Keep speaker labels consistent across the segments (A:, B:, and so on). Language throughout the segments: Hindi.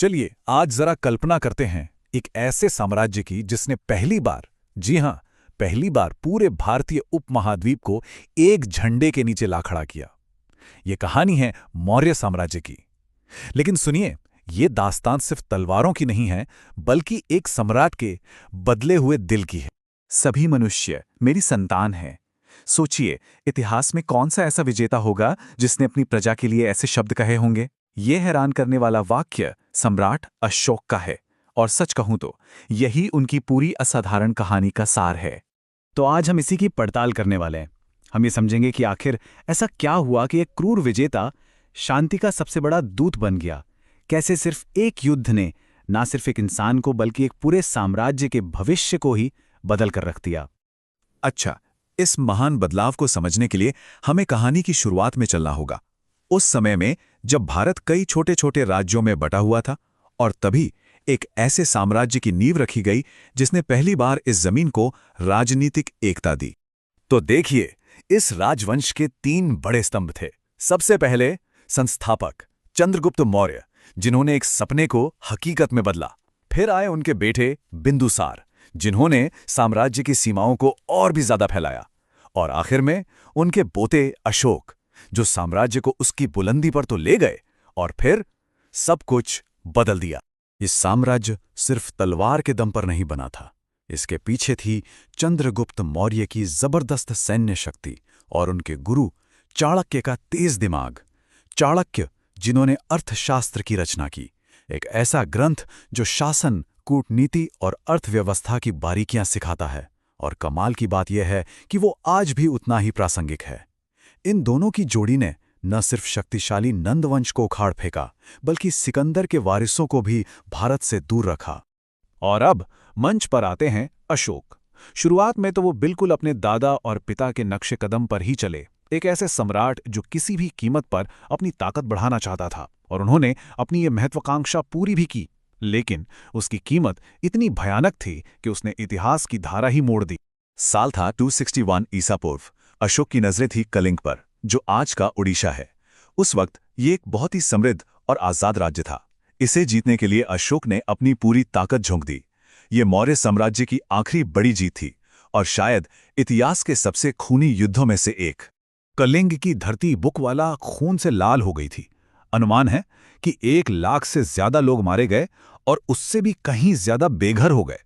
A: चलिए आज जरा कल्पना करते हैं एक ऐसे साम्राज्य की जिसने पहली बार, जी हां, पहली बार पूरे भारतीय उपमहाद्वीप को एक झंडे के नीचे ला खड़ा किया। ये कहानी है मौर्य साम्राज्य की। लेकिन सुनिए, ये दास्तान सिर्फ तलवारों की नहीं है, बल्कि एक सम्राट के बदले हुए दिल की है।
B: सभी मनुष्य मेरी संतान है। सोचिए, इतिहास में कौन सा ऐसा विजेता होगा जिसने अपनी प्रजा के लिए ऐसे शब्द कहे होंगे। ये हैरान करने वाला वाक्य सम्राट अशोक का है, और सच कहूं तो यही उनकी पूरी असाधारण कहानी का सार है।
C: तो आज हम इसी की पड़ताल करने वाले हैं। हम ये समझेंगे कि आखिर ऐसा क्या हुआ कि एक क्रूर विजेता शांति का सबसे बड़ा दूत बन गया। कैसे सिर्फ एक युद्ध ने ना सिर्फ एक इंसान को बल्कि एक पूरे साम्राज्य के भविष्य को ही बदल कर रख दिया।
A: अच्छा, इस महान बदलाव को समझने के लिए हमें कहानी की शुरुआत में चलना होगा। उस समय में जब भारत कई छोटे छोटे राज्यों में बटा हुआ था, और तभी एक ऐसे साम्राज्य की नींव रखी गई जिसने पहली बार इस जमीन को राजनीतिक एकता दी। तो देखिए, इस राजवंश के 3 बड़े स्तंभ थे। सबसे पहले संस्थापक चंद्रगुप्त मौर्य, जिन्होंने एक सपने को हकीकत में बदला। फिर आए उनके बेटे बिंदुसार, जिन्होंने साम्राज्य की सीमाओं को और भी ज्यादा फैलाया। और आखिर में उनके पोते अशोक, जो साम्राज्य को उसकी बुलंदी पर तो ले गए और फिर सब कुछ बदल दिया। इस साम्राज्य सिर्फ तलवार के दम पर नहीं बना था। इसके पीछे थी चंद्रगुप्त मौर्य की जबरदस्त सैन्य शक्ति और उनके गुरु चाणक्य का तेज दिमाग। चाणक्य, जिन्होंने अर्थशास्त्र की रचना की, एक ऐसा ग्रंथ जो शासन, कूटनीति और अर्थव्यवस्था की बारीकियां सिखाता है। और कमाल की बात यह है कि वो आज भी उतना ही प्रासंगिक है। इन दोनों की जोड़ी ने न सिर्फ शक्तिशाली नंदवंश को उखाड़ फेंका, बल्कि सिकंदर के वारिसों को भी भारत से दूर रखा।
C: और अब मंच पर आते हैं अशोक। शुरुआत में तो वो बिल्कुल अपने दादा और पिता के नक्शे कदम पर ही चले। एक ऐसे सम्राट जो किसी भी कीमत पर अपनी ताकत बढ़ाना चाहता था, और उन्होंने अपनी ये महत्वाकांक्षा पूरी भी की। लेकिन उसकी कीमत इतनी भयानक थी कि उसने इतिहास की धारा ही मोड़ दी।
A: साल था 261 ईसा पूर्व। अशोक की नजरें थी कलिंग पर, जो आज का उड़ीसा है। उस वक्त ये एक बहुत ही समृद्ध और आजाद राज्य था। इसे जीतने के लिए अशोक ने अपनी पूरी ताकत झोंक दी। ये मौर्य साम्राज्य की आखिरी बड़ी जीत थी, और शायद इतिहास के सबसे खूनी युद्धों में से एक।
C: कलिंग की धरती बुकवाला खून से लाल हो गई थी। अनुमान है कि 1 लाख से ज्यादा लोग मारे गए और उससे भी कहीं ज्यादा बेघर हो गए।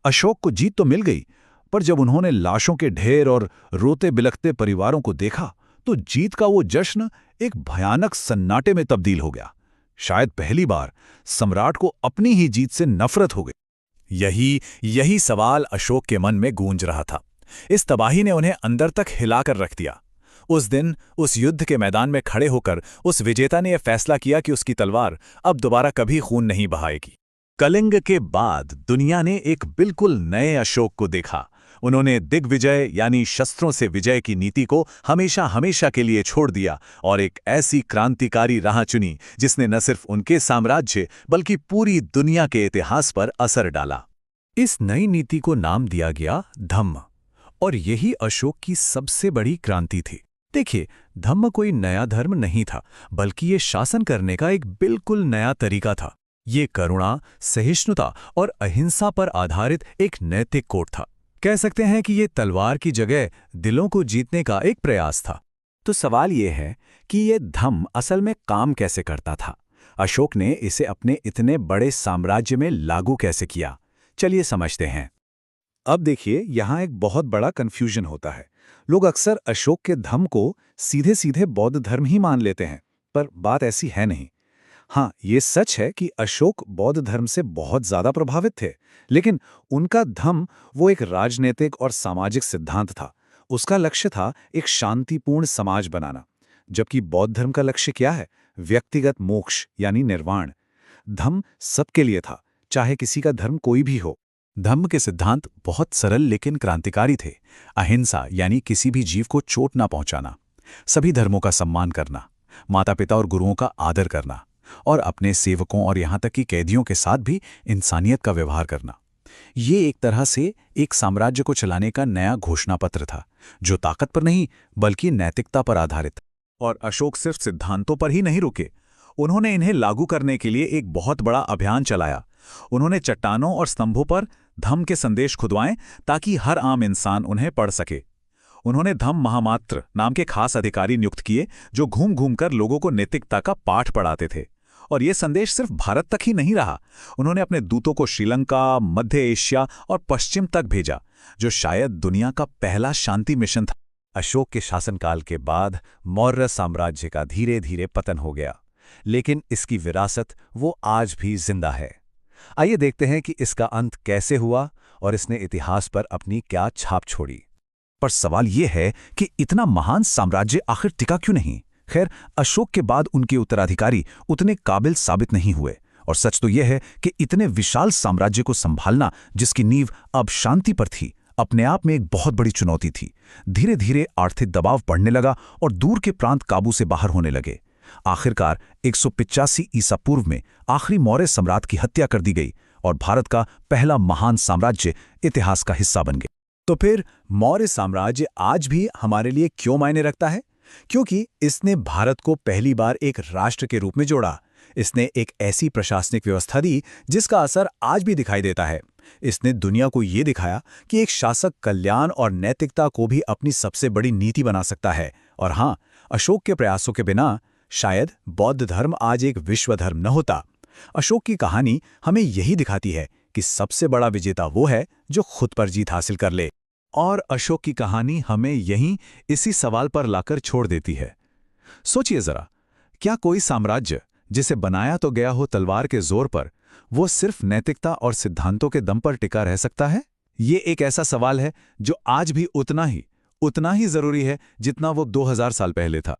C: अशोक को जीत तो मिल गई, पर जब उन्होंने लाशों के ढेर और रोते बिलखते परिवारों को देखा, तो जीत का वो जश्न एक भयानक सन्नाटे में तब्दील हो गया। शायद पहली बार सम्राट को अपनी ही जीत से नफरत हो गई। यही सवाल अशोक के मन में गूंज रहा था। इस तबाही ने उन्हें अंदर तक हिलाकर रख दिया। उस दिन उस युद्ध के मैदान में खड़े होकर उस विजेता ने यह फैसला किया कि उसकी तलवार अब दोबारा कभी खून नहीं बहाएगी। कलिंग के बाद दुनिया ने एक बिल्कुल नए अशोक को देखा। उन्होंने दिग्विजय यानी शस्त्रों से विजय की नीति को हमेशा हमेशा के लिए छोड़ दिया और एक ऐसी क्रांतिकारी राह चुनी जिसने न सिर्फ उनके साम्राज्य बल्कि पूरी दुनिया के इतिहास पर असर डाला। इस नई नीति को नाम दिया गया धम्म, और यही अशोक की सबसे बड़ी क्रांति थी। देखिए, धम्म कोई नया धर्म नहीं था, बल्कि ये शासन करने का एक बिल्कुल नया तरीका था। ये करुणा, सहिष्णुता और अहिंसा पर आधारित एक नैतिक कोड था। कह सकते हैं कि ये तलवार की जगह दिलों को जीतने का एक प्रयास था। तो सवाल ये है कि ये धम्म असल में काम कैसे करता था? अशोक ने इसे अपने इतने बड़े साम्राज्य में लागू कैसे किया? चलिए समझते हैं। अब देखिए, यहाँ एक बहुत बड़ा कन्फ्यूजन होता है। लोग अक्सर अशोक के धम्म को सीधे सीधे बौद्ध धर्म ही मान लेते हैं, पर बात ऐसी है नहीं। हाँ, ये सच है कि अशोक बौद्ध धर्म से बहुत ज्यादा प्रभावित थे, लेकिन उनका धम्म वो एक राजनीतिक और सामाजिक सिद्धांत था। उसका लक्ष्य था एक शांतिपूर्ण समाज बनाना, जबकि बौद्ध धर्म का लक्ष्य क्या है? व्यक्तिगत मोक्ष यानी निर्वाण। धम्म सबके लिए था, चाहे किसी का धर्म कोई भी हो।
A: धम्म के सिद्धांत बहुत सरल लेकिन क्रांतिकारी थे। अहिंसा यानी किसी भी जीव को चोट ना पहुंचाना, सभी धर्मों का सम्मान करना, माता पिता और गुरुओं का आदर करना, और अपने सेवकों और यहाँ तक कि कैदियों के साथ भी इंसानियत का व्यवहार करना। ये एक तरह से एक साम्राज्य को चलाने का नया घोषणा पत्र था, जो ताकत पर नहीं बल्कि नैतिकता पर आधारित। और अशोक सिर्फ सिद्धांतों पर ही नहीं रुके,
B: उन्होंने इन्हें लागू करने के लिए एक बहुत बड़ा अभियान चलाया। उन्होंने चट्टानों और स्तंभों पर धम्म के संदेश खुदवाएं ताकि हर आम इंसान उन्हें पढ़ सके। उन्होंने धम्म महामात्र नाम के खास अधिकारी नियुक्त किए जो घूम घूम कर लोगों को नैतिकता का पाठ पढ़ाते थे। और ये संदेश सिर्फ भारत तक ही नहीं रहा, उन्होंने अपने दूतों को श्रीलंका, मध्य एशिया और पश्चिम तक भेजा, जो शायद दुनिया का पहला शांति मिशन था।
C: अशोक के शासनकाल के बाद मौर्य साम्राज्य का धीरे धीरे पतन हो गया, लेकिन इसकी विरासत वो आज भी जिंदा है। आइए देखते हैं कि इसका अंत कैसे हुआ और इसने इतिहास पर अपनी क्या छाप छोड़ी। पर सवाल यह है कि इतना महान साम्राज्य आखिर टिका क्यों नहीं? खैर, अशोक के बाद उनके उत्तराधिकारी उतने काबिल साबित नहीं हुए, और सच तो यह है कि इतने विशाल साम्राज्य को संभालना, जिसकी नींव अब शांति पर थी, अपने आप में एक बहुत बड़ी चुनौती थी। धीरे धीरे आर्थिक दबाव बढ़ने लगा और दूर के प्रांत काबू से बाहर होने लगे। आखिरकार 185 ईसा पूर्व में आखिरी मौर्य सम्राट की हत्या कर दी गई और भारत का पहला महान साम्राज्य इतिहास का हिस्सा बन गया। तो फिर मौर्य साम्राज्य आज भी हमारे लिए क्यों मायने रखता है? क्योंकि इसने भारत को पहली बार एक राष्ट्र के रूप में जोड़ा। इसने एक ऐसी प्रशासनिक व्यवस्था दी जिसका असर आज भी दिखाई देता है। इसने दुनिया को ये दिखाया कि एक शासक कल्याण और नैतिकता को भी अपनी सबसे बड़ी नीति बना सकता है। और हाँ, अशोक के प्रयासों के बिना शायद बौद्ध धर्म आज एक विश्व धर्म न होता। अशोक की कहानी हमें यही दिखाती है कि सबसे बड़ा विजेता वो है जो खुद पर जीत हासिल कर ले।
B: और अशोक की कहानी हमें यहीं इसी सवाल पर लाकर छोड़ देती है। सोचिए जरा, क्या कोई साम्राज्य जिसे बनाया तो गया हो तलवार के जोर पर, वो सिर्फ नैतिकता और सिद्धांतों के दम पर टिका रह सकता है? ये एक ऐसा सवाल है जो आज भी उतना ही जरूरी है जितना वो 2000 साल पहले था।